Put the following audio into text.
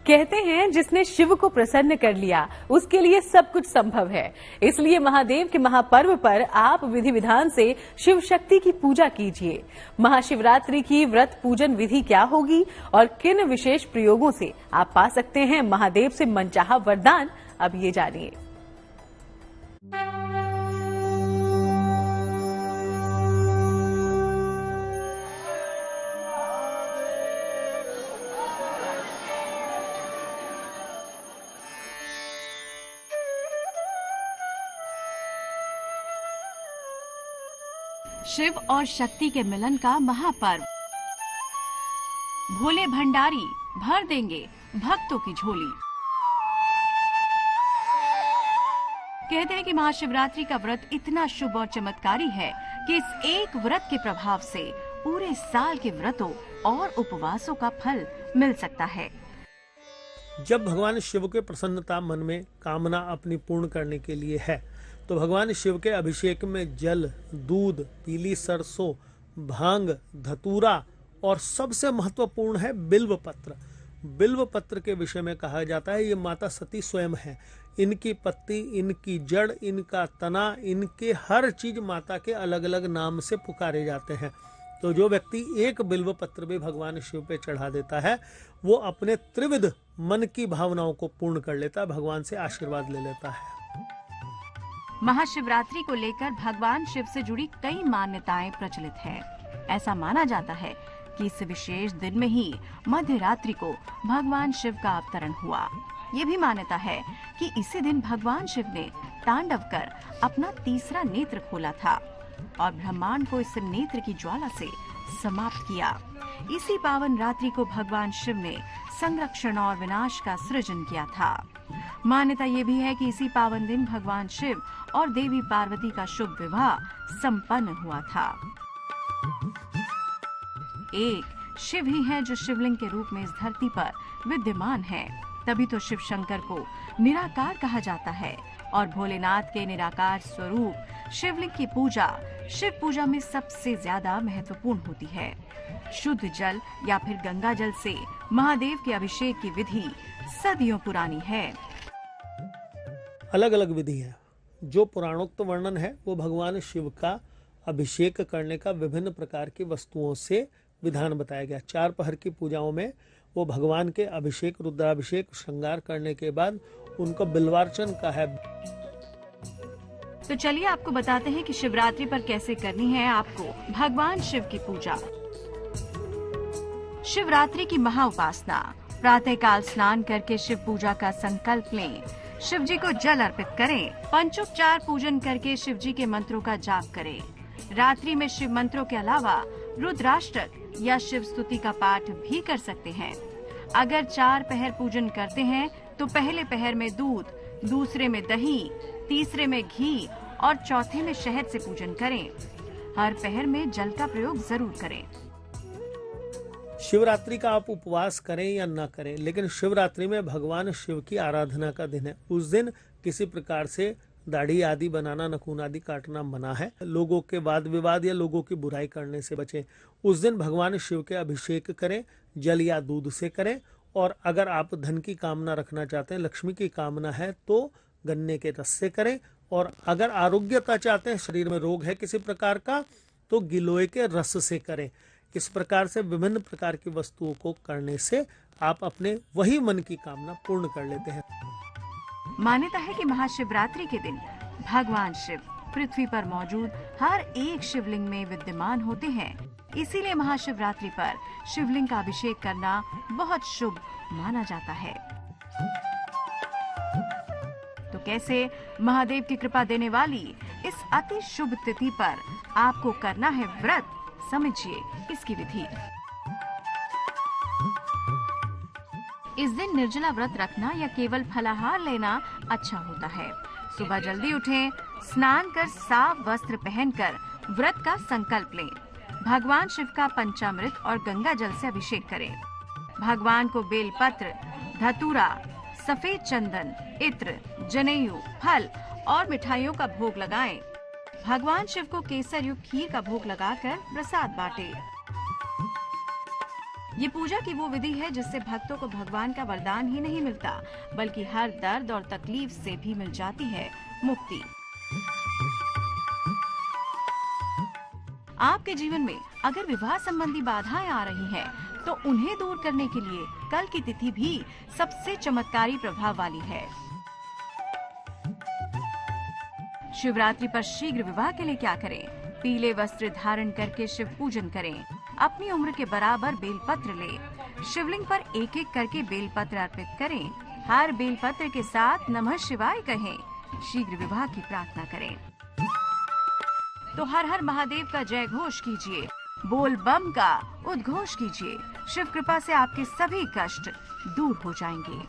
कहते हैं जिसने शिव को प्रसन्न कर लिया उसके लिए सब कुछ संभव है। इसलिए महादेव के महापर्व पर आप विधि विधान से शिव शक्ति की पूजा कीजिए। महाशिवरात्रि की व्रत पूजन विधि क्या होगी और किन विशेष प्रयोगों से आप पा सकते हैं महादेव से मनचाहा वरदान, अब ये जानिए। शिव और शक्ति के मिलन का महापर्व। भोले भंडारी भर देंगे भक्तों की झोली। कहते हैं कि महाशिवरात्रि का व्रत इतना शुभ और चमत्कारी है कि इस एक व्रत के प्रभाव से पूरे साल के व्रतों और उपवासों का फल मिल सकता है। जब भगवान शिव के प्रसन्नता मन में कामना अपनी पूर्ण करने के लिए है तो भगवान शिव के अभिषेक में जल, दूध, पीली सरसों, भांग, धतूरा और सबसे महत्वपूर्ण है बिल्व पत्र। बिल्व पत्र के विषय में कहा जाता है ये माता सती स्वयं है। इनकी पत्ती, इनकी जड़, इनका तना, इनके हर चीज माता के अलग अलग नाम से पुकारे जाते हैं। तो जो व्यक्ति एक बिल्व पत्र भी भगवान शिव पे चढ़ा देता है वो अपने त्रिविध मन की भावनाओं को पूर्ण कर लेता है, भगवान से आशीर्वाद ले लेता है। महाशिवरात्रि को लेकर भगवान शिव से जुड़ी कई मान्यताएं प्रचलित हैं। ऐसा माना जाता है कि इस विशेष दिन में ही मध्य रात्रि को भगवान शिव का अवतरण हुआ। ये भी मान्यता है कि इसी दिन भगवान शिव ने तांडव कर अपना तीसरा नेत्र खोला था और ब्रह्मांड को इस नेत्र की ज्वाला से समाप्त किया। इसी पावन रात्रि को भगवान शिव ने संरक्षण और विनाश का सृजन किया था। मान्यता ये भी है कि इसी पावन दिन भगवान शिव और देवी पार्वती का शुभ विवाह संपन्न हुआ था। एक शिव ही है जो शिवलिंग के रूप में इस धरती पर विद्यमान है, तभी तो शिव शंकर को निराकार कहा जाता है और भोलेनाथ के निराकार स्वरूप शिवलिंग की पूजा शिव पूजा में सबसे ज्यादा महत्वपूर्ण होती है। शुद्ध जल या फिर गंगा जल से महादेव के अभिषेक की विधि सदियों पुरानी है। अलग अलग विधि है। जो पुराणोक्त वर्णन है वो भगवान शिव का अभिषेक करने का विभिन्न प्रकार की वस्तुओं से विधान बताया गया। 4 पहर की पूजाओं में वो भगवान के अभिषेक, रुद्राभिषेक, श्रृंगार करने के बाद उनको बिल्वार्चन का है। तो चलिए आपको बताते हैं कि शिवरात्रि पर कैसे करनी है आपको भगवान शिव की पूजा। शिवरात्रि की महा उपासना। प्रातः काल स्नान करके शिव पूजा का संकल्प लें। शिव जी को जल अर्पित करें। पंचोपचार पूजन करके शिव जी के मंत्रों का जाप करें। रात्रि में शिव मंत्रों के अलावा रुद्राष्टक या शिव स्तुति का पाठ भी कर सकते हैं। अगर 4 पहर पूजन करते हैं तो पहले पहर में दूध, दूसरे में दही, तीसरे में घी और चौथे में शहद से पूजन करें। हर पहर में जल का प्रयोग जरूर करें। शिवरात्रि का आप उपवास करें या न करें, लेकिन शिवरात्रि में भगवान शिव की आराधना का दिन है। उस दिन किसी प्रकार से दाढ़ी आदि बनाना, नखून आदि काटना मना है। लोगों के वाद विवाद या लोगों की बुराई करने से बचें। उस दिन भगवान शिव के अभिषेक करें, जल या दूध से करें। और अगर आप धन की कामना रखना चाहते हैं, लक्ष्मी की कामना है, तो गन्ने के रस से करें। और अगर आरोग्यता चाहते हैं, शरीर में रोग है किसी प्रकार का, तो गिलोय के रस से करें। इस प्रकार से विभिन्न प्रकार की वस्तुओं को करने से आप अपने वही मन की कामना पूर्ण कर लेते हैं। मान्यता है कि महाशिवरात्रि के दिन भगवान शिव पृथ्वी पर मौजूद हर एक शिवलिंग में विद्यमान होते हैं। इसीलिए महाशिवरात्रि पर शिवलिंग का अभिषेक करना बहुत शुभ माना जाता है। तो कैसे महादेव की कृपा देने वाली इस अति शुभ तिथि पर आपको करना है व्रत, समझिए इसकी विधि। इस दिन निर्जला व्रत रखना या केवल फलाहार लेना अच्छा होता है। सुबह जल्दी उठें, स्नान कर साफ वस्त्र पहनकर व्रत का संकल्प लें। भगवान शिव का पंचामृत और गंगा जल से अभिषेक करें। भगवान को बेलपत्र, धतूरा, सफेद चंदन, इत्र, जनेऊ, फल और मिठाइयों का भोग लगाएं। भगवान शिव को केसर युक्त खीर का भोग लगाकर प्रसाद बांटें। ये पूजा की वो विधि है जिससे भक्तों को भगवान का वरदान ही नहीं मिलता, बल्कि हर दर्द और तकलीफ से भी मिल जाती है मुक्ति। आपके जीवन में अगर विवाह संबंधी बाधाएं आ रही हैं, तो उन्हें दूर करने के लिए कल की तिथि भी सबसे चमत्कारी प्रभाव वाली है। शिवरात्रि पर शीघ्र विवाह के लिए क्या करें? पीले वस्त्र धारण करके शिव पूजन करें। अपनी उम्र के बराबर बेलपत्र लें। शिवलिंग पर एक एक करके बेलपत्र अर्पित करें। हर बेलपत्र के साथ नमः शिवाय कहें। शीघ्र विवाह की प्रार्थना करें। तो हर हर महादेव का जय घोष कीजिए, बोल बम का उद्घोष कीजिए। शिव कृपा से आपके सभी कष्ट दूर हो जाएंगे।